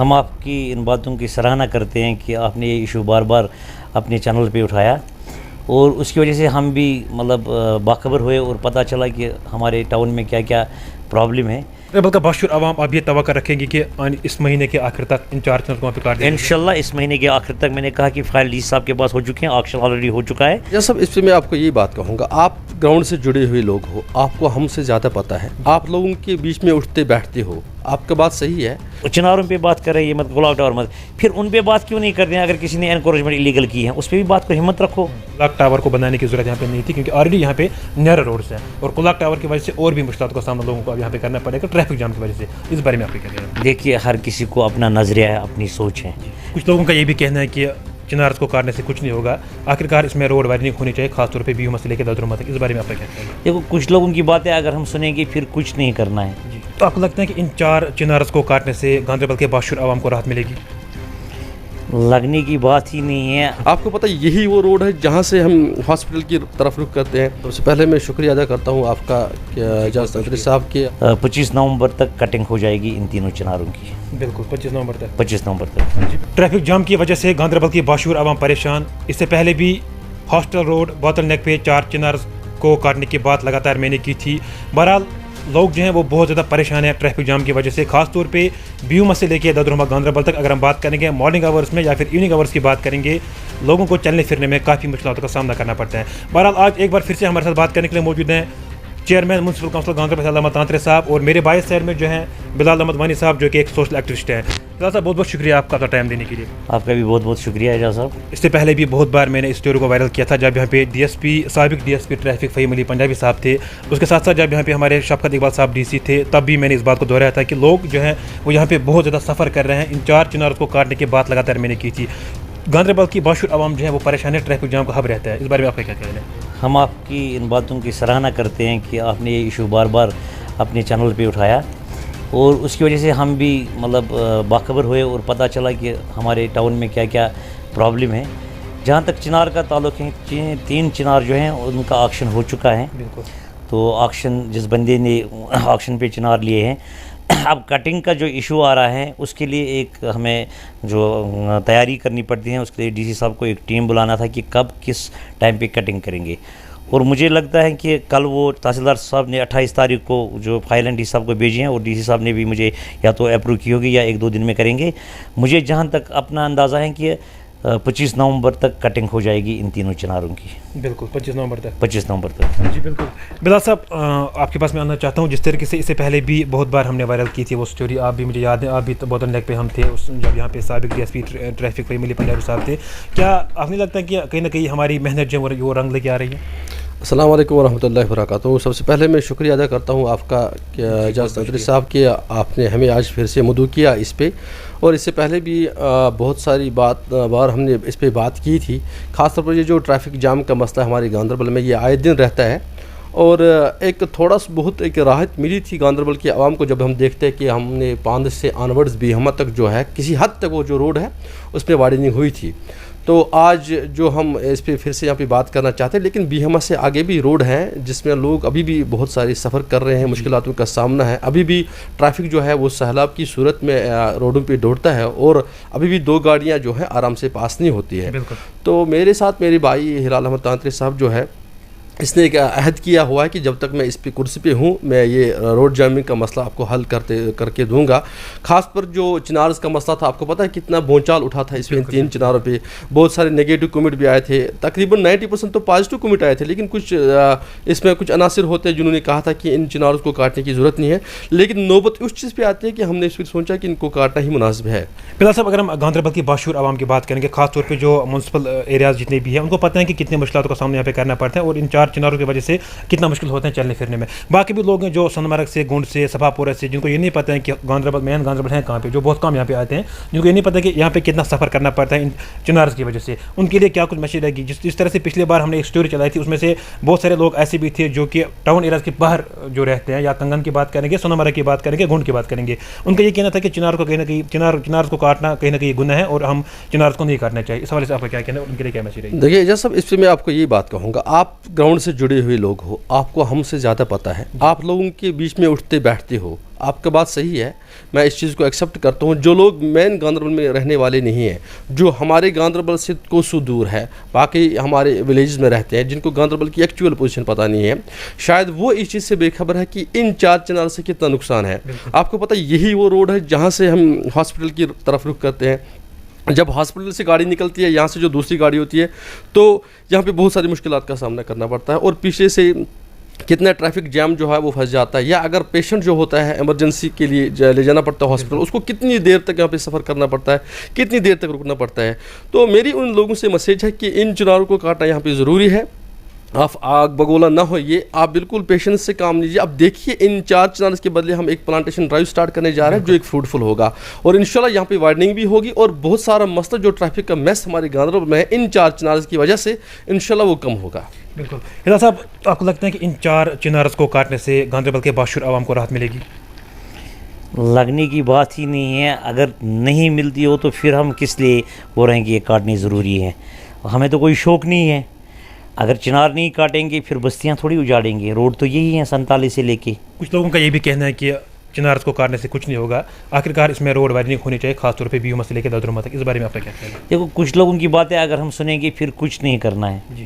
ہم آپ کی ان باتوں کی سراہنا کرتے ہیں کہ آپ نے یہ ایشو بار بار اپنے چینل پہ اٹھایا اور اس کی وجہ سے ہم بھی باخبر ہوئے اور پتہ چلا کہ ہمارے ٹاؤن میں کیا کیا پرابلم ہے. بلکہ باشعور عوام اب یہ توقع رکھیں گی کہ اس مہینے کے آخر تک ان 4 چینل کو وہاں پہ کاٹ دیں گے انشاءاللہ. اس مہینے کے آخر تک میں نے کہا کہ فائل ڈی صاحب کے پاس ہو چکے ہیں, آکشن آلریڈی ہو چکا ہے. جیسا اس پہ میں آپ کو یہی بات کہوں گا, آپ گراؤنڈ سے جڑے ہوئے لوگ ہو, آپ کو ہم سے زیادہ پتہ ہے, آپ لوگوں کے بیچ میں اٹھتے بیٹھتے ہو, آپ کا بات صحیح ہے. چناروں پہ بات کر رہے ہیں, یہ مت گلاک ٹاور مت, پھر ان پہ بات کیوں نہیں کرتے ہیں؟ اگر کسی نے انکوریجمنٹ ایلیگل کی ہے اس پہ بھی بات کو ہمت رکھو. کلاک ٹاور کو بنانے کی ضرورت یہاں پہ نہیں تھی کیونکہ آلریڈی یہاں پہ نیرو روڈس ہیں اور کلاک ٹاور کی وجہ سے اور بھی مشکلات کا سامنا لوگوں کو اب یہاں پہ کرنا پڑے گا ٹریفک جام کی وجہ سے. اس بارے میں آپ کیا کہتے ہیں؟ دیکھیے, ہر کسی کو اپنا نظریہ ہے, اپنی سوچ ہے. کچھ لوگوں کا یہ بھی کہنا ہے کہ چنارس کو کاٹنے سے کچھ نہیں ہوگا, آخرکار اس میں روڈ وائڈنگ ہونی چاہیے, خاص طور پہ بیہو مسئلے کے دردرما تک. اس بارے میں آپ کیا کہتے ہیں؟ دیکھو, کچھ لوگوں کی باتیں اگر ہم سنیں گے پھر کچھ نہیں کرنا ہے. تو آپ کو لگتا ہے کہ ان 4 چنارس کو کاٹنے سے گاندربل کے باشعور عوام کو راحت ملے گی؟ لگنے کی بات ہی نہیں ہے. آپ کو پتہ یہی وہ روڈ ہے جہاں سے ہم ہاسپٹل کی طرف رخ کرتے ہیں. سب سے پہلے میں شکریہ ادا کرتا ہوں آپ کا اجازت تنتری صاحب کے. 25 نومبر تک کٹنگ ہو جائے گی ان تینوں چناروں کی. بالکل 25 نومبر تک. 25 نومبر تک. ٹریفک جام کی وجہ سے گاندربل کی باشعور عوام پریشان. اس سے پہلے بھی ہاسٹل روڈ بوتل نیک پہ 4 چنارز کو کاٹنے کی بات لگاتار میں نے کی تھی. بہرحال لوگ جو ہیں وہ بہت زیادہ پریشان ہیں ٹریفک جام کی وجہ سے, خاص طور پہ بیہو سے لے کے ددرہما گاندربل تک. اگر ہم بات کریں گے مارننگ آورس میں یا پھر ایوننگ آورس کی بات کریں گے, لوگوں کو چلنے پھرنے میں کافی مشکلات کا سامنا کرنا پڑتا ہے. بہرحال آج ایک بار پھر سے ہمارے ساتھ بات کرنے کے لیے موجود ہیں چیئرمین میونسپل کونسل گاندربل علامہ تانترے صاحب, اور میرے بائیں سائڈ میں جو ہیں بلال احمد وانی صاحب جو کہ ایک سوشل ایکٹیوسٹ ہیں. بلال صاحب بہت بہت شکریہ آپ کا ٹائم دینے کے لیے. آپ کا بھی بہت بہت شکریہ اعجاز صاحب. اس سے پہلے بھی بہت بار میں نے اس اسٹوری کو وائرل کیا تھا جب یہاں پہ سابق D S P traffic Fahim Ali Punjabi صاحب تھے. اس کے ساتھ ساتھ جب یہاں پہ ہمارے شفقت اقبال صاحب ڈی سی تھے تب بھی میں نے اس بات کو دہرایا تھا کہ لوگ جو ہیں وہ یہاں پہ بہت زیادہ سفر کر رہے ہیں. ان 4 چناروں کو کاٹنے کی بات لگاتار میں نے کی تھی. گاندربل کی باشعور عوام جو ہے وہ پریشان ہے, ٹریفک جام کا حب رہتا ہے. اس بارے میں آپ کا کیا کہنا ہے؟ ہم آپ کی ان باتوں کی سراہنا کرتے ہیں کہ آپ نے یہ ایشو بار بار اپنے چینل پہ اٹھایا اور اس کی وجہ سے ہم بھی باخبر ہوئے اور پتہ چلا کہ ہمارے ٹاؤن میں کیا کیا پرابلم ہے. جہاں تک چنار کا تعلق ہے, 3 چنار جو ہیں ان کا آکشن ہو چکا ہے. بالکل. تو آکشن جس بندے نے آکشن پہ چنار لیے ہیں, اب کٹنگ کا جو ایشو آ رہا ہے اس کے لیے ایک ہمیں جو تیاری کرنی پڑتی ہے, اس کے لیے ڈی سی صاحب کو ایک ٹیم بلانا تھا کہ کب کس ٹائم پہ کٹنگ کریں گے. اور مجھے لگتا ہے کہ کل وہ تحصیلدار صاحب نے 28 تاریخ کو جو فائل ڈی سی صاحب کو بھیجی ہیں اور ڈی سی صاحب نے بھی مجھے یا تو اپروو کی ہوگی یا 1-2 دن میں کریں گے. مجھے جہاں تک اپنا اندازہ ہے کہ 25 نومبر تک کٹنگ ہو جائے گی ان تینوں چناروں کی. بالکل 25 نومبر تک. 25 نومبر تک. جی بالکل. بلال صاحب آپ کے پاس میں آنا چاہتا ہوں, جس طریقے سے اس سے پہلے بھی بہت بار ہم نے وائرل کی تھی وہ اسٹوری, آپ بھی مجھے یاد ہے, آپ بھی بوتل نیک پہ ہم تھے جب یہاں پہ سابق D S P traffic Fahim Ali Punjabi صاحب تھے. کیا آپ نہیں لگتا ہے کہ کہیں نہ کہیں ہماری محنت جو ہے وہ رنگ لے کے آ رہی ہے؟ السلام علیکم ورحمۃ اللہ وبرکاتہ. سب سے پہلے میں شکریہ ادا کرتا ہوں آپ کا اجازت تنتری صاحب کہ آپ نے ہمیں آج پھر سے مدعو کیا اس پہ, اور اس سے پہلے بھی بہت ساری بار ہم نے اس پہ بات کی تھی. خاص طور پر یہ جو ٹریفک جام کا مسئلہ ہمارے گاندربل میں یہ آئے دن رہتا ہے, اور ایک تھوڑا سا بہت ایک راحت ملی تھی گاندربل کے عوام کو جب ہم دیکھتے ہیں کہ ہم نے 5 سے آنورڈز بیہما تک جو ہے کسی حد تک وہ جو روڈ ہے اس پہ وائڈنگ ہوئی تھی. تو آج جو ہم اس پہ پھر سے یہاں پہ بات کرنا چاہتے ہیں, لیکن بیہما سے آگے بھی روڈ ہیں جس میں لوگ ابھی بھی بہت ساری سفر کر رہے ہیں, مشکلاتوں کا سامنا ہے. ابھی بھی ٹریفک جو ہے وہ سیلاب کی صورت میں روڈوں پہ دوڑتا ہے, اور ابھی بھی 2 گاڑیاں جو ہیں آرام سے پاس نہیں ہوتی ہے. تو میرے ساتھ میرے بھائی ہلال احمد تانترے صاحب جو ہے اس نے ایک عہد کیا ہوا ہے کہ جب تک میں اس پہ کرسی پہ ہوں میں یہ روڈ جامنگ کا مسئلہ آپ کو حل کر کے دوں گا. خاص پر جو چنارز کا مسئلہ تھا, آپ کو پتہ ہے کتنا بونچال اٹھا تھا اس پہ. 3 چناروں پہ بہت سارے نگیٹو کمنٹ بھی آئے تھے, تقریباً 90% تو پازیٹیو کمنٹ آئے تھے, لیکن کچھ اس میں کچھ عناصر ہوتے ہیں جنہوں نے کہا تھا کہ ان چناروں کو کاٹنے کی ضرورت نہیں ہے. لیکن نوبت اس چیز پہ آتی ہے کہ ہم نے اس پہ سوچا کہ ان کو کاٹنا ہی مناسب ہے. بلال صاحب, اگر ہم گاندربل کی باشعور عوام کی بات کریں گے, خاص طور پہ جو میونسپل ایریاز جتنے بھی ہیں, ان کو پتہ ہے کہ کتنے مشکلات کا سامنا یہاں پہ کرنا پڑتا ہے, اور ان 4 چناروں کی وجہ سے کتنا مشکل ہوتے ہیں چلنے پھرنے میں. باقی بھی لوگ ہیں جو سنمرگ سے, گونڈ سے, صفا پورہ سے, جن کو یہ نہیں پتہ ہے کہ گاندربل ہیں کہاں پہ, جو بہت کم یہاں پہ آتے ہیں, جن کو یہ نہیں پتہ کہ یہاں پہ کتنا سفر کرنا پڑتا ہے ان چنارز کی وجہ سے. ان کے لیے کیا کچھ میسیج رہے گی؟ جس طرح سے پچھلے بار ہم نے ایک اسٹوری چلائی تھی, اس میں سے بہت سارے لوگ ایسے بھی تھے جو کہ ٹاؤن ایریاز کے باہر جو رہتے ہیں, یا کنگن کی بات کریں گے, سنمرگ کی بات کریں گے, گونڈ کی بات کریں گے, ان کا یہ کہنا تھا کہ چنار کو کہیں نہ کہیں چنارز کو کاٹنا کہیں نہ کہیں گناہ ہے, اور ہم چنارز کو نہیں کاٹنا چاہیے. اس حوالے سے آپ کا کیا کہنا ہے, ان کے لیے کیا میسیج رہے گی؟ دیکھیے جیسا اس پہ میں آپ کو یہی بات کہوں گا, آپ گراؤنڈ سے جڑے ہوئے لوگ ہو, آپ کو ہم سے زیادہ پتہ ہے, آپ لوگوں کے بیچ میں اٹھتے بیٹھتے ہو, آپ کا بات صحیح ہے, میں اس چیز کو ایکسیپٹ کرتا ہوں. جو لوگ مین گاندربل میں رہنے والے نہیں ہیں, جو ہمارے گاندربل سے کوسوں دور ہے, باقی ہمارے ولیجز میں رہتے ہیں, جن کو گاندربل کی ایکچوئل پوزیشن پتہ نہیں ہے, شاید وہ اس چیز سے بے خبر ہے کہ ان 4 چنار سے کتنا نقصان ہے. آپ کو پتہ یہی وہ روڈ ہے جہاں سے ہم ہاسپٹل کی طرف رخ کرتے ہیں. جب ہاسپٹل سے گاڑی نکلتی ہے, یہاں سے جو دوسری گاڑی ہوتی ہے, تو یہاں پہ بہت ساری مشکلات کا سامنا کرنا پڑتا ہے, اور پیچھے سے کتنا ٹریفک جام جو ہے وہ پھنس جاتا ہے. یا اگر پیشنٹ جو ہوتا ہے ایمرجنسی کے لیے لے جانا پڑتا ہے ہاسپٹل, اس کو کتنی دیر تک یہاں پہ سفر کرنا پڑتا ہے, کتنی دیر تک رکنا پڑتا ہے. تو میری ان لوگوں سے میسیج ہے کہ ان چناروں کو کاٹنا یہاں پہ ضروری ہے. آپ آگ بگولا نہ ہوئیے, آپ بالکل پیشنس سے کام لیجیے. اب دیکھیے ان 4 چنارز کے بدلے ہم ایک پلانٹیشن ڈرائیو سٹارٹ کرنے جا رہے ہیں جو ایک فروٹفل ہوگا, اور انشاءاللہ یہاں پہ وائڈننگ بھی ہوگی, اور بہت سارا مسئلہ جو ٹریفک کا میس ہمارے گاندربل میں ہے ان 4 چنارز کی وجہ سے انشاءاللہ وہ کم ہوگا. بالکل. ہلال صاحب, آپ کو لگتا ہے کہ ان 4 چنارز کو کاٹنے سے گاندربل کے باشعور عوام کو راحت ملے گی؟ لگنے کی بات ہی نہیں ہے. اگر نہیں ملتی ہو تو پھر ہم کس لیے بول رہے ہیں کہ یہ کاٹنی ضروری ہے؟ ہمیں تو کوئی شوق نہیں ہے. اگر چنار نہیں کاٹیں گے پھر بستیاں تھوڑی اجاڑیں گے. روڈ تو یہی ہیں 47 سے لے کے. کچھ لوگوں کا یہ بھی کہنا ہے کہ چنارز کو کاٹنے سے کچھ نہیں ہوگا, آخرکار اس میں روڈ وائڈنگ ہونی چاہیے, خاص طور پہ بیو مسئلے کے دردرما تک. اس بارے میں آپ کا کیا خیال ہے؟ دیکھو, کچھ لوگوں کی باتیں اگر ہم سنیں گے پھر کچھ نہیں کرنا ہے. جی,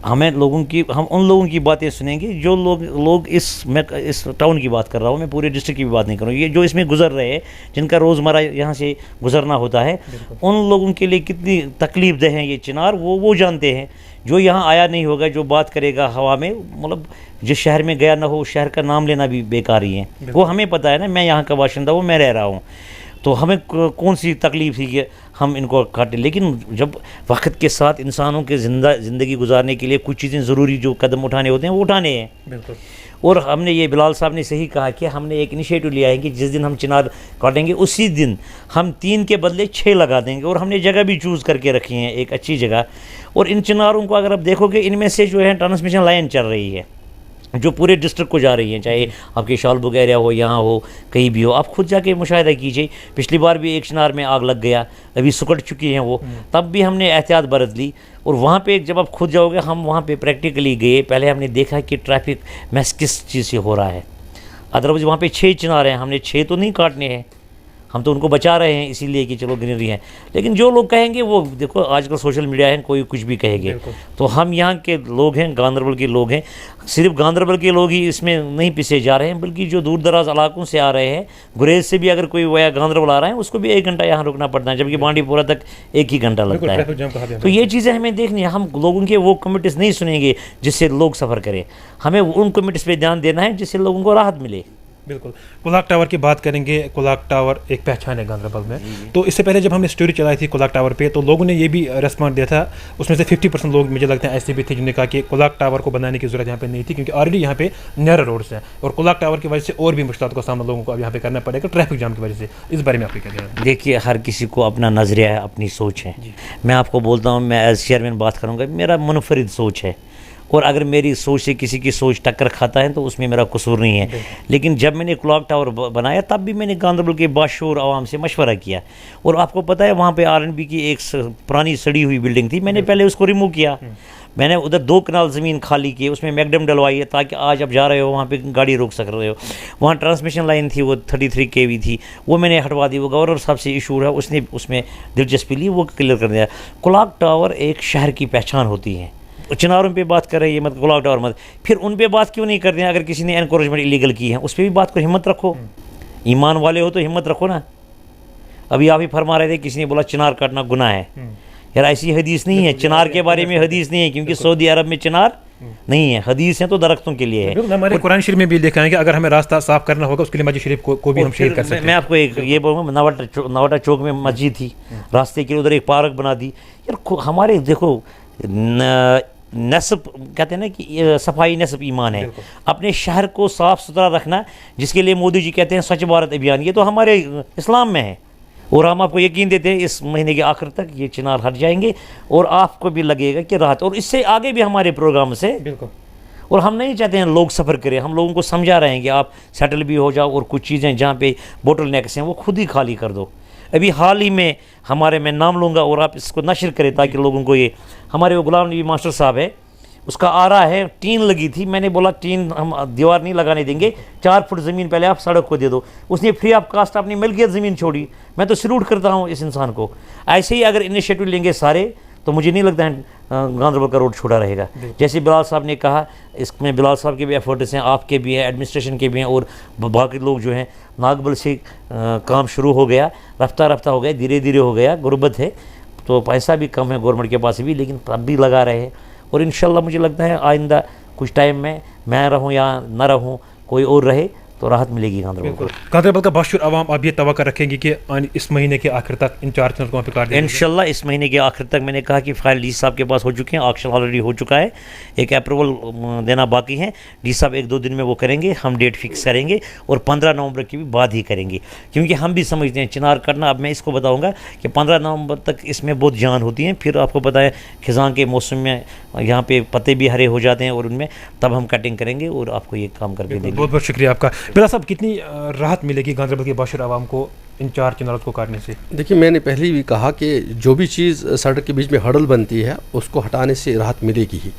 ہم ان لوگوں کی باتیں سنیں گے جو لوگ میں اس ٹاؤن کی بات کر رہا ہوں, میں پورے ڈسٹرکٹ کی بھی بات نہیں کر رہا ہوں. یہ جو اس میں گزر رہے ہیں, جن کا روزمرہ یہاں سے گزرنا ہوتا ہے, ان لوگوں کے لیے کتنی تکلیف دہ ہیں یہ چنار, وہ جانتے ہیں. جو یہاں آیا نہیں ہوگا, جو بات کرے گا ہوا میں, مطلب جس شہر میں گیا نہ ہو, اس شہر کا نام لینا بھی بیکار ہی ہے. وہ ہمیں پتہ ہے نا, میں یہاں کا باشندہ ہوں, میں رہ رہا ہوں, تو ہمیں کون سی تکلیف تھی کہ ہم ان کو کاٹیں. لیکن جب وقت کے ساتھ انسانوں کے زندگی گزارنے کے لیے کچھ چیزیں ضروری جو قدم اٹھانے ہوتے ہیں وہ اٹھانے ہیں. بالکل. اور ہم نے یہ بلال صاحب نے صحیح کہا کہ ہم نے ایک انیشیٹو لیا ہے کہ جس دن ہم چنار کاٹیں گے اسی دن ہم 3 کے بدلے 6 لگا دیں گے. اور ہم نے جگہ بھی چوز کر کے رکھی ہیں, ایک اچھی جگہ. اور ان چناروں کو اگر آپ دیکھو گے, ان میں سے جو ہے ٹرانسمیشن لائن چل رہی ہے جو پورے ڈسٹرکٹ کو جا رہی ہیں, چاہے آپ کے شال بگ ایریا ہو, یہاں ہو, کہیں بھی ہو. آپ خود جا کے مشاہدہ کیجیے. پچھلی بار بھی ایک چنار میں آگ لگ گیا, ابھی سکڑ چکی ہیں وہ, تب بھی ہم نے احتیاط برت لی. اور وہاں پہ جب آپ خود جاؤ گے, ہم وہاں پہ پریکٹیکلی گئے, پہلے ہم نے دیکھا کہ ٹریفک میس کس چیز سے ہو رہا ہے. ادروائز وہاں پہ 6 چنار ہیں, ہم نے 6 تو نہیں کاٹنے ہیں, ہم تو ان کو بچا رہے ہیں اسی لیے کہ چلو گرینری ہیں. لیکن جو لوگ کہیں گے, وہ دیکھو آج کل سوشل میڈیا ہے, کوئی کچھ بھی کہے گے. تو ہم یہاں کے لوگ ہیں, گاندربل کے لوگ ہیں, صرف گاندربل کے لوگ ہی اس میں نہیں پیچھے جا رہے ہیں, بلکہ جو دور دراز علاقوں سے آ رہے ہیں, گریز سے بھی اگر کوئی ویا گاندربل آ رہا ہے, اس کو بھی 1 گھنٹہ یہاں رکنا پڑتا ہے, جبکہ بانڈی پورہ تک 1 ہی گھنٹہ لگتا ہے. تو یہ چیزیں ہمیں دیکھنی ہے. ہم لوگوں کے وہ کمیٹیز نہیں سنیں گے جس سے لوگ سفر کریں, ہمیں ان کمیٹیز پہ دھیان دینا ہے جس سے لوگوں کو راحت ملے. بالکل. کلاک ٹاور کی بات کریں گے. کلاک ٹاور ایک پہچان ہے گاندربل میں. تو اس سے پہلے جب ہم نے اسٹوری چلائی تھی کلاک ٹاور پہ, تو لوگوں نے یہ بھی ریسپانس دیا تھا, اس میں سے 50% لوگ مجھے لگتے ہیں ایسے بھی تھے جنہوں نے کہا کہ کلاک ٹاور کو بنانے کی ضرورت یہاں پہ نہیں تھی, کیونکہ آلریڈی یہاں پہ نیرو روڈس ہیں, اور کلاک ٹاور کی وجہ سے اور بھی مشکلات کا سامنا لوگوں کو اب یہاں پہ کرنا پڑے گا ٹریفک جام کی وجہ سے. اس بارے میں آپ کیا کہنا ہے؟ دیکھیے, ہر کسی کو اپنا نظریہ ہے, اپنی سوچ ہے. میں آپ کو بولتا ہوں, میں ایز چیئرمین بات کروں گا, میرا منفرد سوچ ہے, اور اگر میری سوچ سے کسی کی سوچ ٹکر کھاتا ہے تو اس میں میرا قصور نہیں ہے. لیکن جب میں نے کلاک ٹاور بنایا تب بھی میں نے گاندربل کے باشعور عوام سے مشورہ کیا, اور آپ کو پتہ ہے وہاں پہ RNB کی ایک پرانی سڑی ہوئی بلڈنگ تھی, میں نے پہلے اس کو ریموو کیا. میں نے ادھر 2 کنال زمین خالی کی, اس میں میگڈم ڈلوائی ہے تاکہ آج آپ جا رہے ہو وہاں پہ گاڑی روک سک رہے ہو. وہاں ٹرانسمیشن لائن تھی, وہ 33 kV تھی, وہ میں نے ہٹوا دی. وہ گورنر صاحب سے ایشور ہے, اس نے اس میں دلچسپی لی, وہ کلیئر کر دیا. کلاک ٹاور ایک شہر کی پہچان ہوتی ہے. چناروں پہ بات کر رہے ہیں, مت کلاک ٹاور مت, پھر ان پہ بات کیوں نہیں کرتے ہیں؟ اگر کسی نے انکوریجمنٹ ایلیگل کی ہے اس پہ بھی بات کو ہمت رکھو. ایمان والے ہو تو ہمت رکھو نا. ابھی آپ ہی فرما رہے تھے, کسی نے بولا چنار کاٹنا گناہ ہے. یار ایسی حدیث نہیں ہے, چنار کے بارے میں حدیث نہیں ہے, کیونکہ سعودی عرب میں چنار نہیں ہے. حدیث ہیں تو درختوں کے لیے ہے. ہمارے قرآن شریف میں بھی لکھا ہے کہ اگر ہمیں راستہ صاف کرنا ہوگا اس کے لیے مسجد شریف کو بھی ہم شہید کر سکتے ہیں. میں آپ کو ایک یہ بولوں گا, نواٹا چوک میں مسجد تھی, راستے کے ادھر ایک پارک بنا دی. یار ہمارے دیکھو نصب کہتے ہیں نا کہ صفائی نصب ایمان ہے. اپنے شہر کو صاف ستھرا رکھنا, جس کے لیے مودی جی کہتے ہیں سوچھ بھارت ابھیان, یہ تو ہمارے اسلام میں ہے. اور ہم آپ کو یقین دیتے ہیں اس مہینے کے آخر تک یہ چنار ہٹ جائیں گے, اور آپ کو بھی لگے گا کہ راحت. اور اس سے آگے بھی ہمارے پروگرام سے. اور ہم نہیں چاہتے ہیں لوگ سفر کریں, ہم لوگوں کو سمجھا رہے ہیں کہ آپ سیٹل بھی ہو جاؤ, اور کچھ چیزیں جہاں پہ بوٹل نیکس ہیں وہ خود ہی خالی کر دو. ابھی حال ہی میں ہمارے, میں نام لوں گا اور آپ اس کو نشر کریں تاکہ لوگوں کو یہ, ہمارے وہ غلام نبی ماسٹر صاحب ہے, اس کا آ رہا ہے ٹین لگی تھی, میں نے بولا ٹین ہم دیوار نہیں لگانے دیں گے, 4 فٹ زمین پہلے آپ سڑک کو دے دو, اس نے فری آف کاسٹ اپنی ملکیت زمین چھوڑی. میں تو سلوٹ کرتا ہوں اس انسان کو. ایسے ہی اگر انیشیٹو لیں گے سارے تو مجھے نہیں لگتا ہے گاندربل کا روڈ چھوڑا رہے گا. جیسے بلال صاحب نے کہا, اس میں بلال صاحب کے بھی ایفرٹس ہیں, آپ کے بھی ہیں, ایڈمنسٹریشن کے بھی ہیں, اور باقی لوگ جو ہیں. ناگبل سے کام شروع ہو گیا, رفتہ رفتہ ہو گیا, دھیرے دھیرے ہو گیا. غربت ہے تو پیسہ بھی کم ہے گورنمنٹ کے پاس بھی, لیکن اب بھی لگا رہے ہیں. اور انشاءاللہ مجھے لگتا ہے آئندہ کچھ ٹائم میں رہوں یا نہ رہوں, کوئی اور رہے تو راحت ملے گی گاندربل کو. گاندربل کا باشعور عوام اب یہ توقع رکھیں گے کہ اس مہینے کے آخر تک ان 4 چینلوں کو وہاں پہ کاٹ دیں گے انشاءاللہ اس مہینے کے آخر تک. میں نے کہا کہ فائل ڈی صاحب کے پاس ہو چکے ہیں, آکشن آلریڈی ہو چکا ہے, ایک اپروول دینا باقی ہے. ڈی صاحب 1-2 دن میں وہ کریں گے, ہم ڈیٹ فکس کریں گے اور 15 نومبر کی بھی بعد ہی کریں گے, کیونکہ ہم بھی سمجھتے ہیں چنار کٹنا. اب میں اس کو بتاؤں گا کہ 15 نومبر تک اس میں بہت جان ہوتی ہے, پھر آپ کو پتہ ہے خزاں کے موسم میں یہاں پہ پتے بھی ہرے ہو جاتے ہیں, اور ان میں تب ہم کٹنگ کریں گے اور آپ کو یہ کام کر کے دیں گے. بہت بہت شکریہ آپ کا. بلال صاحب, کتنی راحت ملے گی گاندربل کے باشعور عوام کو ان 4 چناروں کو کاٹنے سے؟ دیکھیے, میں نے پہلے بھی کہا کہ جو بھی چیز سڑک کے بیچ میں ہڈل بنتی ہے اس کو ہٹانے سے راحت ملے گی ہی.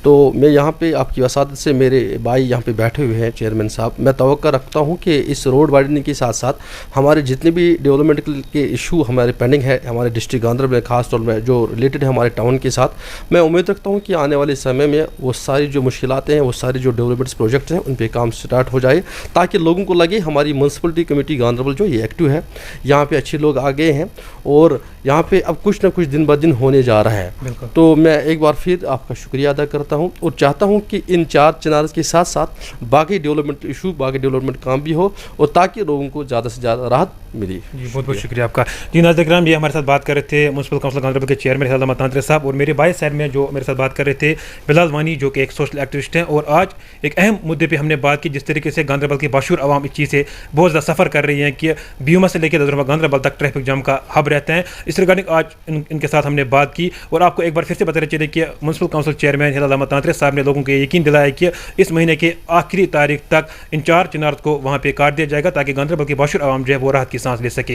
تو میں یہاں پہ آپ کی وساطت سے, میرے بھائی یہاں پہ بیٹھے ہوئے ہیں چیئرمین صاحب, میں توقع رکھتا ہوں کہ اس روڈ وائڈنگ کے ساتھ ساتھ ہمارے جتنے بھی ڈیولپمنٹ کے ایشو ہمارے پینڈنگ ہے ہمارے ڈسٹرکٹ گاندربل میں, خاص طور میں جو ریلیٹڈ ہے ہمارے ٹاؤن کے ساتھ, میں امید رکھتا ہوں کہ آنے والے سمے میں وہ ساری جو مشکلات ہیں, وہ ساری جو ڈیولپمنٹس پروجیکٹس ہیں, ان پہ کام سٹارٹ ہو جائے, تاکہ لوگوں کو لگے ہماری میونسپلٹی کمیٹی گاندربل جو یہ ایکٹیو ہے, یہاں پہ اچھے لوگ آ گئے ہیں, اور یہاں پہ اب کچھ نہ کچھ دن بدن ہونے جا رہا ہے. تو میں ایک بار پھر آپ کا شکریہ ادا کرتا ہوں, اور چاہتا ہوں کہ ان 4 چینلز کے ساتھ ساتھ باقی ڈیولپمنٹ ایشو, باقی ڈیولپمنٹ کام بھی ہو, اور تاکہ لوگوں کو زیادہ سے زیادہ راحت ملی. جی بہت بہت شکریہ آپ کا. جی ناظرین کرام, یہ ہمارے ساتھ بات کر رہے تھے میونسپل کونسل گاندربل کے چیئرمین حیدر احمد تانترے صاحب, اور میرے بھائی سائڈ میں جو میرے ساتھ بات کر رہے تھے بلال وانی, جو کہ ایک سوشل ایکٹیوسٹ ہیں. اور آج ایک اہم مدعے پہ ہم نے بات کی, جس طریقے سے گاندربل کے باشعور عوام اس چیز سے بہت زیادہ سفر کر رہی ہیں کہ بیوما سے لے کے گاندربل تک ٹریفک جام کا ہب رہتے ہیں. اس ریگارڈنگ آج ان کے ساتھ ہم نے بات کی, اور آپ کو ایک بار پھر سے بتانا چاہیے کہ municipal council chairman Haider Ahmad Tantray صاحب نے لوگوں کو یقین دلایا کہ اس مہینے کے آخری تاریخ تک ان 4 چناروں کو وہاں پہ کاٹ دیا جائے گا, تاکہ گاندربل کے باشعور عوام جو ہے وہ راحت کی سانس لے سکے.